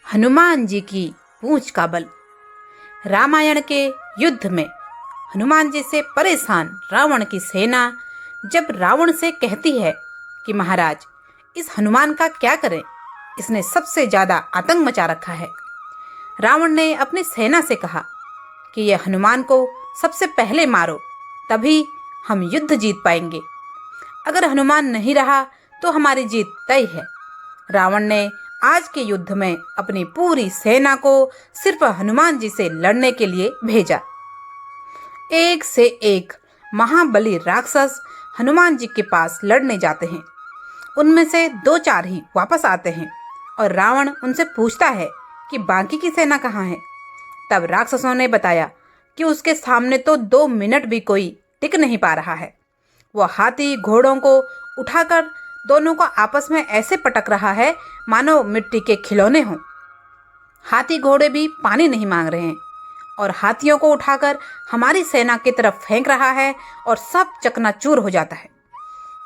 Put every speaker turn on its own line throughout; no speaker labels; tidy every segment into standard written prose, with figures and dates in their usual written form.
हनुमान जी की पूंछ का बल। रामायण के युद्ध में हनुमान जी से परेशान रावण की सेना जब रावण से कहती है कि महाराज, इस हनुमान का क्या करें, इसने सबसे ज्यादा आतंक मचा रखा है। रावण ने अपनी सेना से कहा कि यह हनुमान को सबसे पहले मारो, तभी हम युद्ध जीत पाएंगे। अगर हनुमान नहीं रहा तो हमारी जीत तय है। रावण ने आज के युद्ध में अपनी पूरी सेना को सिर्फ हनुमान जी से लड़ने के लिए भेजा। एक से एक महाबली राक्षस हनुमान जी के पास लड़ने जाते हैं। उनमें से 2-4 ही वापस आते हैं और रावण उनसे पूछता है कि बाकी की सेना कहाँ है। तब राक्षसों ने बताया कि उसके सामने तो 2 मिनट भी कोई टिक नहीं पा रहा है। वह हाथी घोड़ों को उठाकर दोनों को आपस में ऐसे पटक रहा है मानो मिट्टी के खिलौने हों। हाथी घोड़े भी पानी नहीं मांग रहे हैं और हाथियों को उठाकर हमारी सेना की तरफ फेंक रहा है और सब चकनाचूर हो जाता है।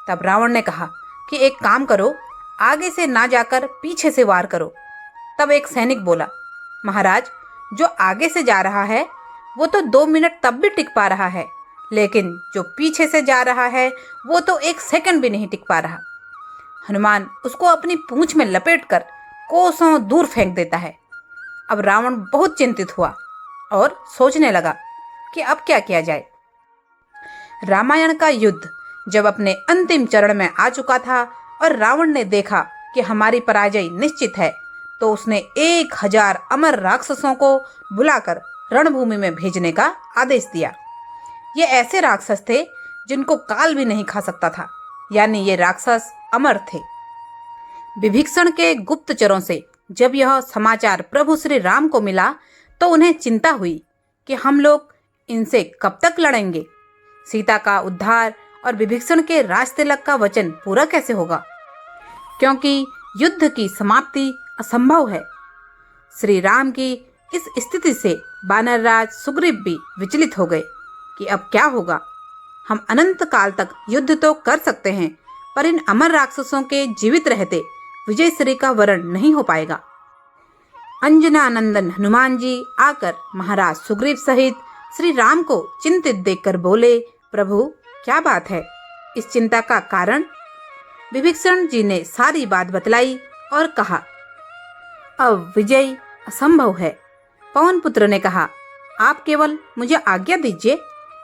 तब रावण ने कहा कि एक काम करो, आगे से ना जाकर पीछे से वार करो। तब एक सैनिक बोला, महाराज, जो आगे से जा रहा है वो तो 2 मिनट तब भी टिक पा रहा है, लेकिन जो पीछे से जा रहा है वो तो 1 सेकंड भी नहीं टिक पा रहा। हनुमान उसको अपनी पूंछ में लपेटकर कोसों दूर फेंक देता है। अब रावण बहुत चिंतित हुआ और सोचने लगा कि अब क्या किया जाए। रामायण का युद्ध जब अपने अंतिम चरण में आ चुका था और रावण ने देखा कि हमारी पराजय निश्चित है, तो उसने 1000 अमर राक्षसों को बुलाकर रणभूमि में भेजने का आदेश दिया। ये ऐसे राक्षस थे जिनको काल भी नहीं खा सकता था, यानी ये राक्षस अमर थे। विभीषण के गुप्तचरों से जब यह समाचार प्रभु श्री राम को मिला तो उन्हें चिंता हुई कि हम लोग इनसे कब तक लड़ेंगे। सीता का उद्धार और विभीषण के राजतिलक का वचन पूरा कैसे होगा, क्योंकि युद्ध की समाप्ति असंभव है। श्री राम की इस स्थिति से वानरराज सुग्रीव भी विचलित हो गए कि अब क्या होगा। हम अनंत काल तक युद्ध तो कर सकते हैं, पर इन अमर राक्षसों के जीवित रहते विजय श्री का वरण नहीं हो पाएगा। अंजना नंदन हनुमान जी आकर महाराज सुग्रीव सहित श्री राम को चिंतित देखकर बोले, प्रभु, क्या बात है, इस चिंता का कारण। विभीषण जी ने सारी बात बतलाई और कहा, अब विजय असंभव है। पवन पुत्र ने कहा, आप केवल मुझे आज्ञा दीजिए,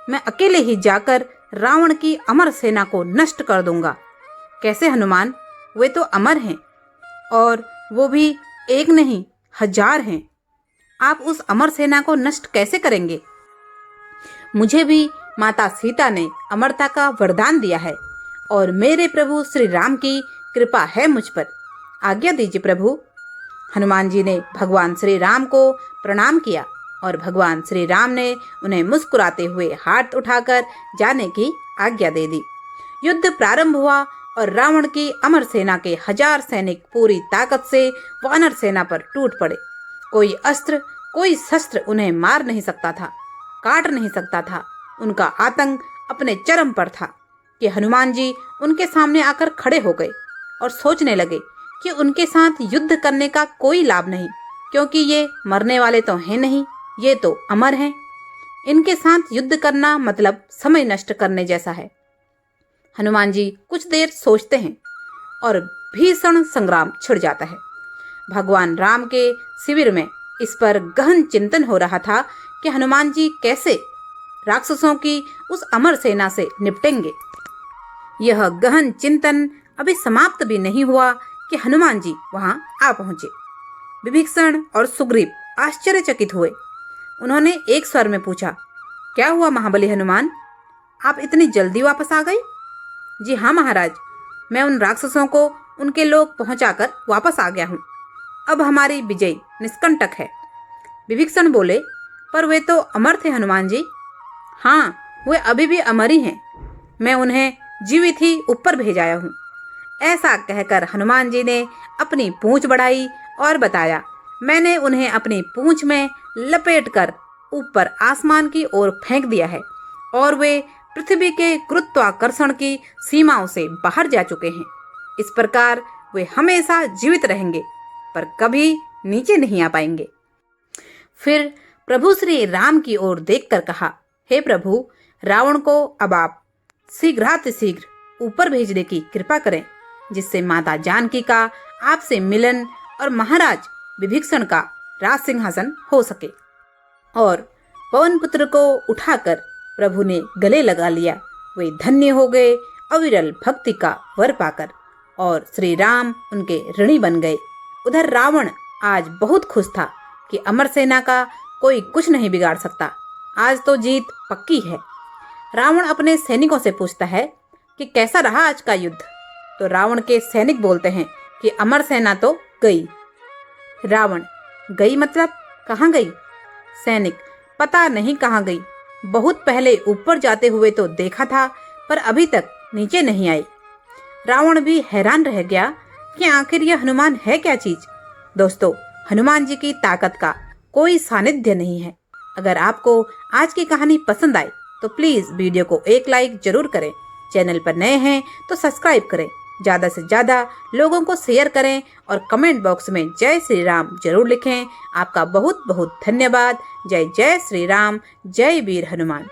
मैं अकेले ही जाकर रावण की अमर सेना को नष्ट कर दूंगा। कैसे हनुमान, वे तो अमर हैं, और वो भी एक नहीं 1000 हैं। आप उस अमर सेना को नष्ट कैसे करेंगे। मुझे भी माता सीता ने अमरता का वरदान दिया है और मेरे प्रभु श्री राम की कृपा है मुझ पर। आज्ञा दीजिए प्रभु। हनुमान जी ने भगवान श्री राम को प्रणाम किया और भगवान श्री राम ने उन्हें मुस्कुराते हुए हाथ उठाकर जाने की आज्ञा दे दी। युद्ध प्रारंभ हुआ और रावण की अमर सेना के 1000 सैनिक पूरी ताकत से वानर सेना पर टूट पड़े। कोई अस्त्र, कोई शस्त्र उन्हें मार नहीं सकता था, काट नहीं सकता था। उनका आतंक अपने चरम पर था कि हनुमान जी उनके सामने आकर खड़े हो गए और सोचने लगे कि उनके साथ युद्ध करने का कोई लाभ नहीं, क्योंकि ये मरने वाले तो हैं नहीं, ये तो अमर हैं। इनके साथ युद्ध करना मतलब समय नष्ट करने जैसा है। हनुमान जी कुछ देर सोचते हैं और भीषण संग्राम छिड़ जाता है। भगवान राम के शिविर में इस पर गहन चिंतन हो रहा था कि हनुमान जी कैसे राक्षसों की उस अमर सेना से निपटेंगे। यह गहन चिंतन अभी समाप्त भी नहीं हुआ कि हनुमान जी वहां आ पहुंचे। विभीषण और सुग्रीव आश्चर्यचकित हुए। उन्होंने एक स्वर में पूछा, क्या हुआ महाबली हनुमान, आप इतनी जल्दी वापस आ गए। जी हाँ महाराज, मैं उन राक्षसों को उनके लोग पहुंचाकर वापस आ गया हूँ। अब हमारी विजय निष्कंटक है। विभीषण बोले, पर वे तो अमर थे हनुमान जी। हाँ, वे अभी भी अमर ही हैं। मैं उन्हें जीवित ही ऊपर भेजाया हूँ। ऐसा कहकर हनुमान जी ने अपनी पूंछ बढ़ाई और बताया, मैंने उन्हें अपनी पूंछ में लपेटकर ऊपर आसमान की ओर फेंक दिया है और वे पृथ्वी के गुरुत्वाकर्षण की सीमाओं से बाहर जा चुके हैं। इस प्रकार वे हमेशा जीवित रहेंगे, पर कभी नीचे नहीं आ पाएंगे। फिर प्रभु श्री राम की ओर देखकर कहा, हे प्रभु, रावण को अब आप शीघ्रातिशीघ्र ऊपर भेजने की कृपा करें, जिससे माता जानकी का आपसे मिलन और महाराज विभीषण का राज सिंहासन हो सके। और पवन पुत्र को उठाकर प्रभु ने गले लगा लिया। वे धन्य हो गए अविरल भक्ति का वर पाकर, और श्री राम उनके ऋणी बन गए। उधर रावण आज बहुत खुश था कि अमर सेना का कोई कुछ नहीं बिगाड़ सकता, आज तो जीत पक्की है। रावण अपने सैनिकों से पूछता है कि कैसा रहा आज का युद्ध। तो रावण के सैनिक बोलते हैं कि अमर सेना तो गई। रावण, गई मतलब कहाँ गई? सैनिक, पता नहीं कहाँ गई, बहुत पहले ऊपर जाते हुए तो देखा था, पर अभी तक नीचे नहीं आई। रावण भी हैरान रह गया कि आखिर यह हनुमान है क्या चीज। दोस्तों, हनुमान जी की ताकत का कोई सानिध्य नहीं है। अगर आपको आज की कहानी पसंद आए तो प्लीज वीडियो को एक लाइक जरूर करें। चैनल पर नए हैं तो सब्सक्राइब करें, ज्यादा से ज्यादा लोगों को शेयर करें और कमेंट बॉक्स में जय श्री राम जरूर लिखें। आपका बहुत बहुत धन्यवाद। जय जय श्री राम, जय वीर हनुमान।